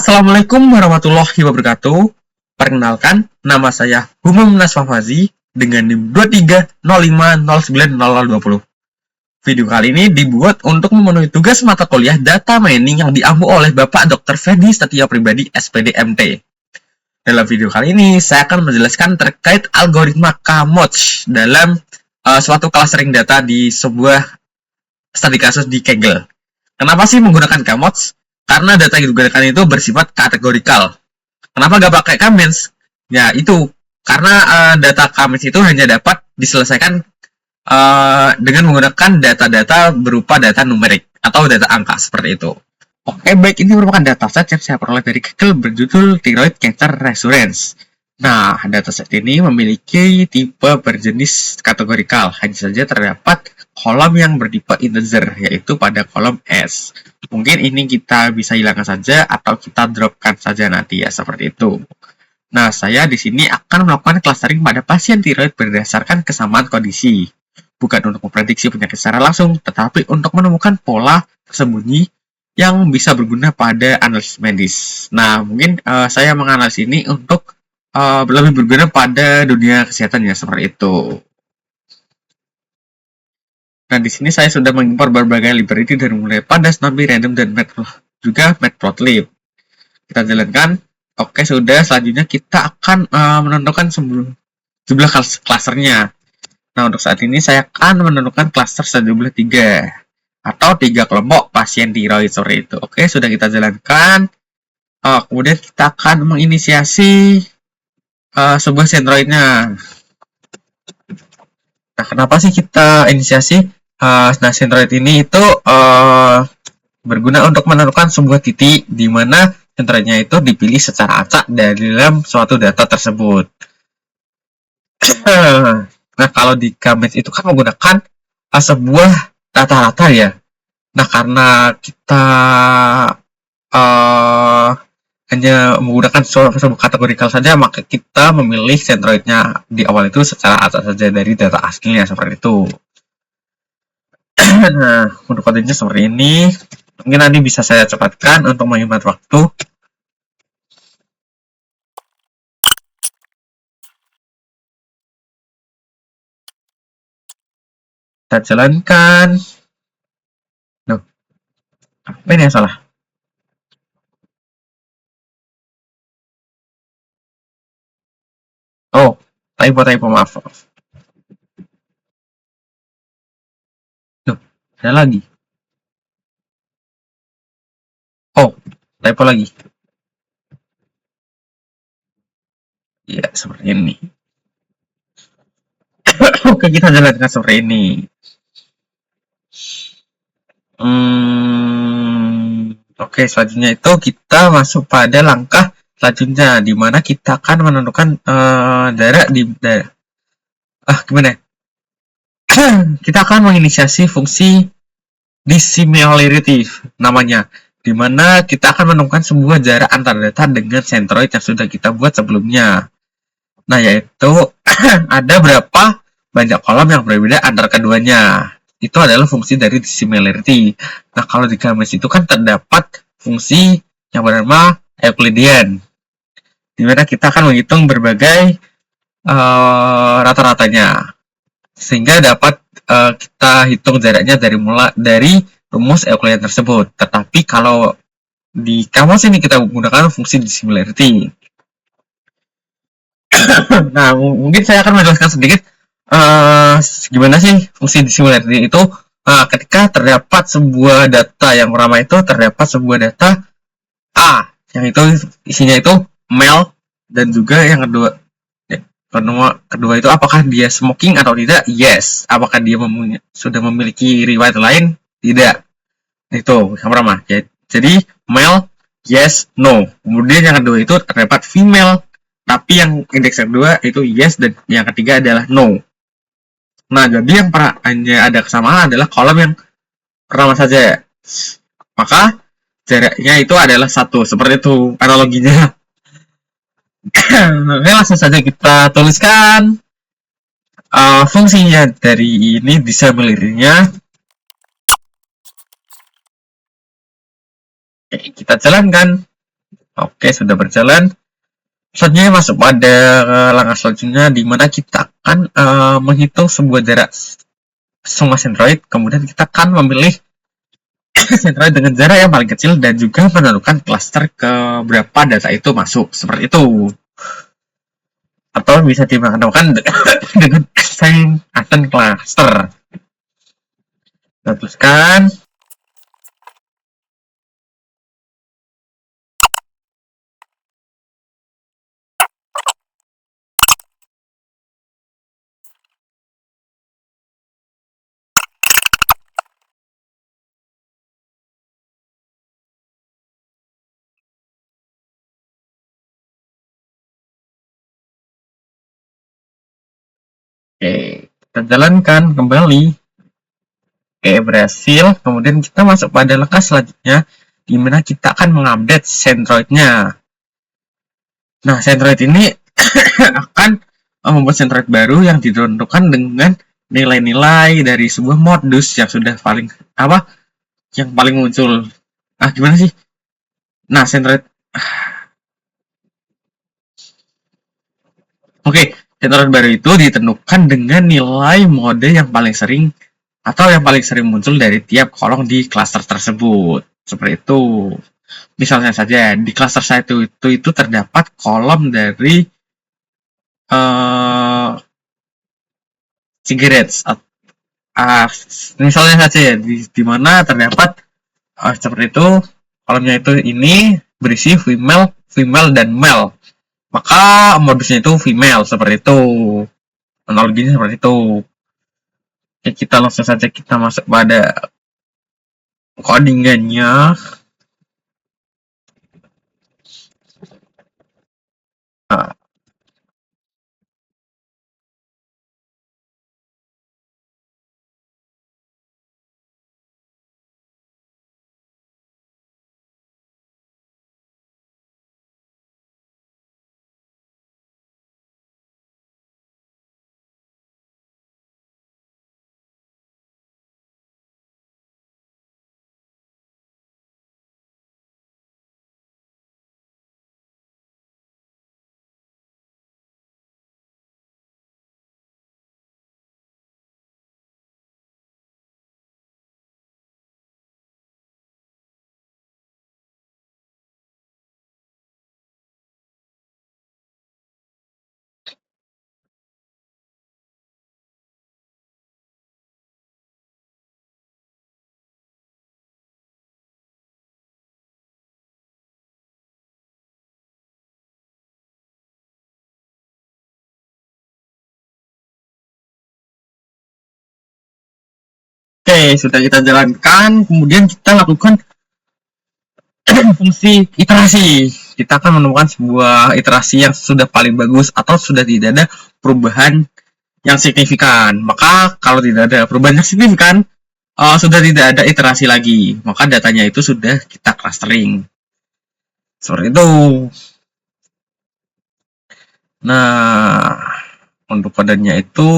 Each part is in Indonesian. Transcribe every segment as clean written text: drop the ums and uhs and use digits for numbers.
Assalamualaikum warahmatullahi wabarakatuh. Perkenalkan, nama saya Humam Nasfafazi dengan NIM 2305090020. Video kali ini dibuat untuk memenuhi tugas mata kuliah data mining yang diampu oleh Bapak Dr. Fedi Setia Pribadi SPD MT. Dalam video kali ini, saya akan menjelaskan terkait algoritma KMODS dalam suatu clustering data di sebuah studi kasus di Kaggle. Kenapa sih menggunakan KMODS? Karena data yang digunakan itu bersifat kategorikal. Kenapa nggak pakai comments? Ya itu, karena data comments itu hanya dapat diselesaikan dengan menggunakan data-data berupa data numerik atau data angka seperti itu. Oke, baik, ini merupakan dataset yang saya peroleh dari Kaggle berjudul Thyroid Cancer Resurgence. Nah, dataset ini memiliki tipe berjenis kategorikal. Hanya saja terdapat kolom yang bertipe integer, yaitu pada kolom S. Mungkin ini kita bisa hilangkan saja atau kita dropkan saja nanti ya, seperti itu. Nah, saya di sini akan melakukan clustering pada pasien tiroid berdasarkan kesamaan kondisi. Bukan untuk memprediksi penyakit secara langsung, tetapi untuk menemukan pola tersembunyi yang bisa berguna pada analisis medis. Nah, mungkin saya menganalisis ini untuk lebih berguna pada dunia kesehatan ya, seperti itu. Nah, di sini saya sudah mengimpor berbagai library dari mulai Pandas, NumPy, Random, dan juga Matplotlib. Kita jalankan. Oke, sudah. Selanjutnya kita akan menentukan jumlah clusternya. Nah, untuk saat ini saya akan menentukan cluster sejumlah 3 atau 3 kelompok pasien tiroid seperti itu. Oke, sudah kita jalankan. Kemudian kita akan menginisiasi sebuah sentroidnya. Nah, kenapa sih kita inisiasi? Nah, sentroid ini itu berguna untuk menentukan sebuah titik di mana sentroidnya itu dipilih secara acak dari dalam suatu data tersebut. Nah, kalau di KMODS itu kan menggunakan sebuah rata-rata ya. Nah, karena kita hanya menggunakan sebuah kategorikal saja, maka kita memilih sentroidnya di awal itu secara acak saja dari data aslinya seperti itu. Nah, untuk kodenya seperti ini. Mungkin nanti bisa saya cepatkan untuk menghemat waktu. Kita jalankan. Loh, apa ini yang salah? Oh, typo, maaf. Loh, ada lagi. Oh, typo lagi. Ya, seperti ini. Oke, kita jalankan seperti ini. Oke, selanjutnya itu kita masuk pada langkah selanjutnya, di mana kita akan menentukan jarak di gimana? Kita akan menginisiasi fungsi dissimilarity namanya, di mana kita akan menemukan sebuah jarak antar data dengan sentroid yang sudah kita buat sebelumnya. Nah, yaitu ada berapa banyak kolom yang berbeda antara keduanya. Itu adalah fungsi dari dissimilarity. Nah, kalau di KMODS itu kan terdapat fungsi yang bernama Euclidean, di mana kita akan menghitung berbagai rata-ratanya, sehingga dapat kita hitung jaraknya dari rumus Euclidean tersebut. Tetapi kalau di KMODS ini kita menggunakan fungsi dissimilarity. Nah, mungkin saya akan menjelaskan sedikit gimana sih fungsi dissimilarity itu. Ketika terdapat sebuah data yang pertama itu terdapat sebuah data A, yang itu isinya itu male, dan juga yang kedua itu apakah dia smoking atau tidak? Yes. Apakah dia sudah memiliki riwayat lain? Tidak. Itu yang pertama. Jadi male, yes, no. Kemudian yang kedua itu terdapat female, tapi yang indeks kedua itu yes, dan yang ketiga adalah no. Nah, jadi yang hanya ada kesamaan adalah kolom yang pertama saja. Maka jaraknya itu adalah 1. Seperti itu analoginya. Oke, langsung saja kita tuliskan fungsinya dari ini, dissimilarity-nya. Oke, kita jalankan. Oke, sudah berjalan. Selanjutnya masuk pada langkah selanjutnya di mana kita akan menghitung sebuah jarak semua sentroid, kemudian kita akan memilih sentroid dengan jarak yang paling kecil dan juga menentukan klaster ke berapa data itu masuk, seperti itu. Atau bisa dimaksimalkan dengan assign cluster. Kita tuliskan. Oke, kita jalankan kembali. Oke, berhasil. Kemudian kita masuk pada langkah selanjutnya, di mana kita akan mengupdate centroidnya. Nah, centroid ini akan membuat centroid baru yang ditentukan dengan nilai-nilai dari sebuah modus yang sudah yang paling muncul. Gimana sih? Nah, centroid. Oke, centroid baru itu ditentukan dengan nilai mode yang paling sering atau yang paling sering muncul dari tiap kolom di cluster tersebut. Seperti itu. Misalnya saja di cluster saya itu terdapat kolom dari cigarettes. Misalnya saja ya, di mana terdapat seperti itu, kolomnya itu ini berisi female dan male. Maka modusnya itu female, seperti itu. Analoginya seperti itu. Oke, kita langsung saja kita masuk pada codingannya. Nah, oke, sudah kita jalankan. Kemudian kita lakukan fungsi iterasi. Kita akan menemukan sebuah iterasi yang sudah paling bagus atau sudah tidak ada perubahan yang signifikan. Maka kalau tidak ada perubahan yang signifikan, sudah tidak ada iterasi lagi. Maka datanya itu sudah kita clustering. Seperti itu. Nah, untuk kodenya itu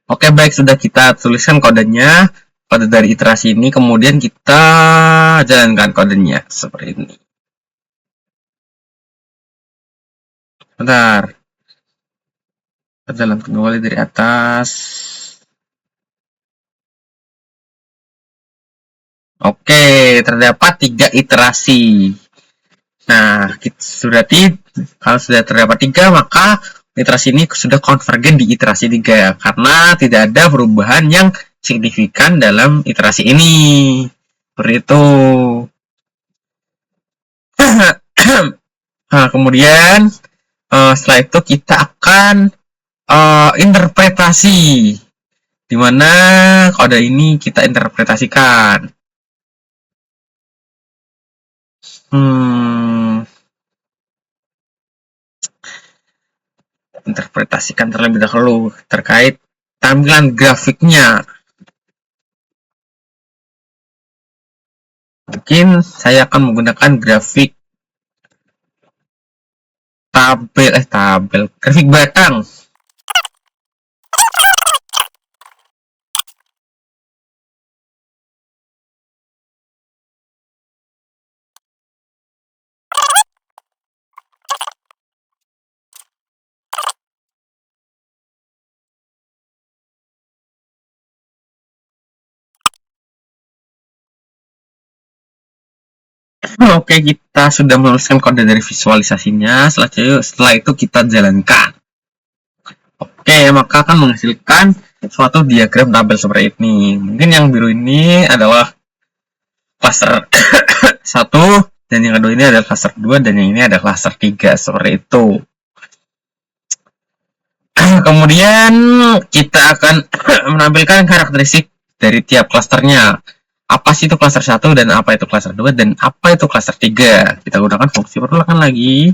oke, baik, sudah kita tuliskan kodenya, kode dari iterasi ini, kemudian kita jalankan kodenya seperti ini. Bentar. Kita jalankan kembali dari atas. Oke, terdapat 3 iterasi. Nah, kalau sudah terdapat 3, maka iterasi ini sudah konvergen di iterasi 3 karena tidak ada perubahan yang signifikan dalam iterasi ini. Seperti itu. Nah, kemudian setelah itu kita akan interpretasi, di mana kode ini kita interpretasikan. Interpretasikan terlebih dahulu terkait tampilan grafiknya. Mungkin saya akan menggunakan grafik grafik batang. Oke, kita sudah menuliskan kode dari visualisasinya. Setelah itu kita jalankan. Oke, maka akan menghasilkan suatu diagram tabel seperti ini. Mungkin yang biru ini adalah cluster 1, dan yang kedua ini adalah cluster 2, dan yang ini adalah cluster 3, seperti itu. Kemudian kita akan menampilkan karakteristik dari tiap klasternya. Apa sih itu cluster 1 dan apa itu cluster 2 dan apa itu cluster 3. Kita gunakan fungsi perlukan lagi.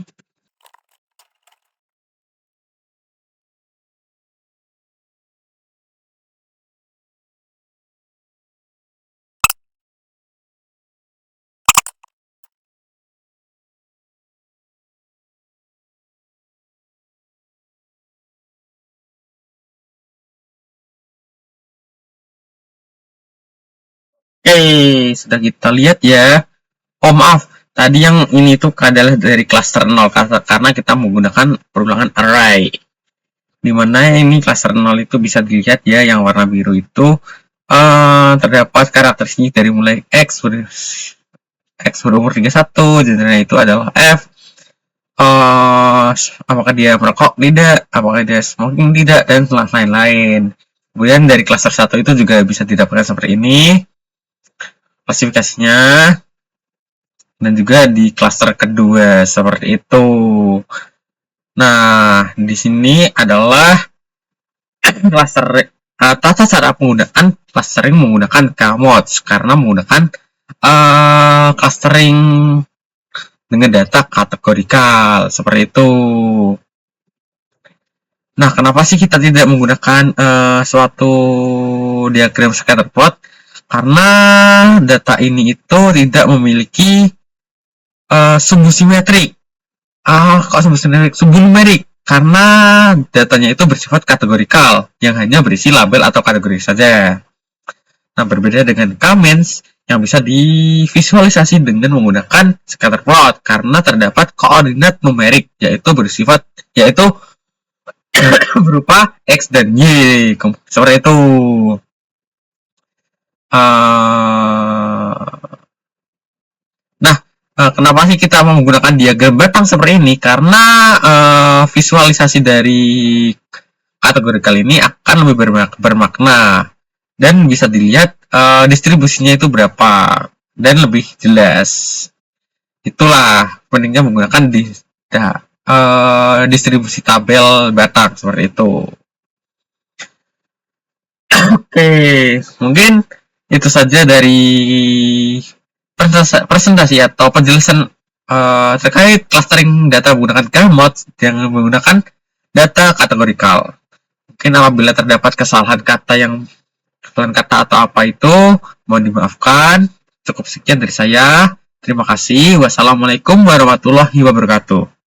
Oke, sudah kita lihat ya. Oh maaf, tadi yang ini tuh adalah dari cluster 0 karena kita menggunakan perulangan array. Dimana ini cluster 0 itu bisa dilihat ya, yang warna biru itu terdapat karakteristik dari mulai X berumur 31, jenisnya itu adalah F. Apakah dia merokok? Tidak. Apakah dia smoking? Tidak. Dan lain-lain. Kemudian dari cluster 1 itu juga bisa didapatkan seperti ini klasifikasinya, dan juga di cluster kedua seperti itu. Nah, di sini adalah cluster tata cara penggunaan clustering menggunakan KMods karena menggunakan clustering dengan data kategorikal seperti itu. Nah, kenapa sih kita tidak menggunakan suatu diagram scatter plot? Karena data ini itu tidak memiliki sumbu simetrik. Kok sumbu simetrik? Sumbu numerik. Karena datanya itu bersifat kategorikal, yang hanya berisi label atau kategori saja. Nah, berbeda dengan comments yang bisa divisualisasi dengan menggunakan scatter plot, karena terdapat koordinat numerik, yaitu berupa X dan Y. Seperti itu. Nah, kenapa sih kita menggunakan diagram batang seperti ini? Karena visualisasi dari kategori kali ini akan lebih bermakna dan bisa dilihat distribusinya itu berapa dan lebih jelas. Itulah pentingnya menggunakan distribusi tabel batang seperti itu. Oke, mungkin itu saja dari presentasi atau penjelasan terkait clustering data menggunakan KMods yang menggunakan data kategorikal. Mungkin apabila terdapat kesalahan kata atau apa itu, mohon dimaafkan. Cukup sekian dari saya. Terima kasih. Wassalamualaikum warahmatullahi wabarakatuh.